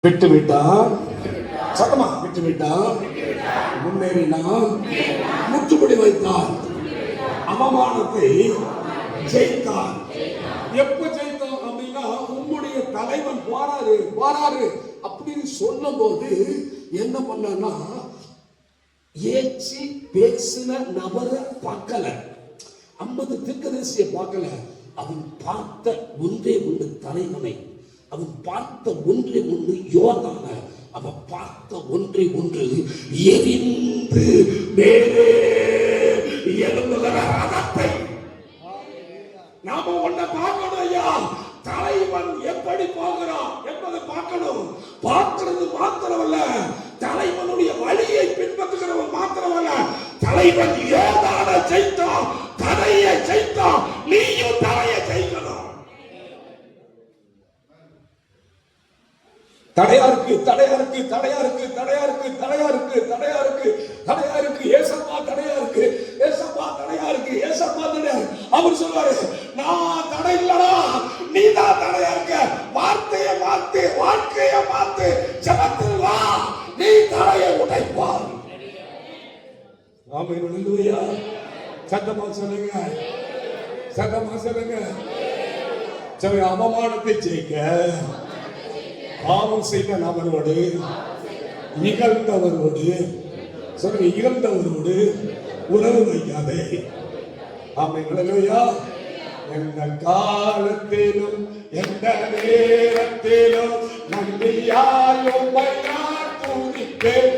விட்டுவிட்டான், சத்தமா விட்டுவிட்டான், முன்னேறினான், முற்றுப்புள்ளி வைத்தான், அவமானத்தை ஜெயித்தான். எப்ப ஜெயித்தான் அப்படின்னா, உங்களுடைய தலைவன் போறாரு அப்படின்னு சொல்லும் போது என்ன பண்ணா, ஏச்சி பேசின நபரை பார்க்கல, 50 தீர்க்கதரிசியை பார்க்கல. அவன் பார்த்த ஒன்றே ஒன்று தலைவனை, அவன் பார்த்த ஒன்றே ஒன்று யோர்தான, அவன் பார்த்த ஒன்றே ஒன்று எரிந்து மேலே எழுந்துகிற ரதத்தை. நாம ஒன்ன பார்க்கணும் ஐயா, தலைவன் எப்படி போகிறான் என்பதை பார்க்கணும். பார்க்கிறது மாத்திரமல்ல, தலைவனுடைய வழியை பின்பற்றுகிறவன் மாத்திரமல்ல, தலைவன் யோர்தான ஜெயித்தான், தடையை ஜெயித்தான், நீயும் தடையை ஜெயிக்கணும். தடையா இருக்கு, தடையா இருக்கு, தடையா இருக்கு, தடையா இருக்கு, தடையா இருக்கு, தடையா இருக்கு, தடையா இருக்கு, ஏசப்பா தடையா இருக்கு, ஏசப்பா தடையா இருக்கு, ஏசப்பா தடையா இருக்கு. அவர் சொல்வாரு, நான் தடை இல்லடா, நீதான் தடையா இருக்க. வார்த்தையை மாத்து, வாழ்க்கையை மாத்து, ஜெபத்தில் வா, நீ தடையை உடைப்பார். ஆமென், அல்லேலூயா. சத்தமா சொல்லுங்க, சத்தமா சொல்லுங்க. சரி, அவமானத்தை ஜெயிக்க பாவம் செய்த நபரோடு, நிகழ்ந்தவரோடு, சொல்லுங்க, இகழ்ந்தவரோடு உறவு வைக்காதே. ஆமென், அல்லேலூயா. எந்த காலத்திலும் எந்த நேரத்திலும் நன்றியால் உம்மை நான் துதிப்பேன்.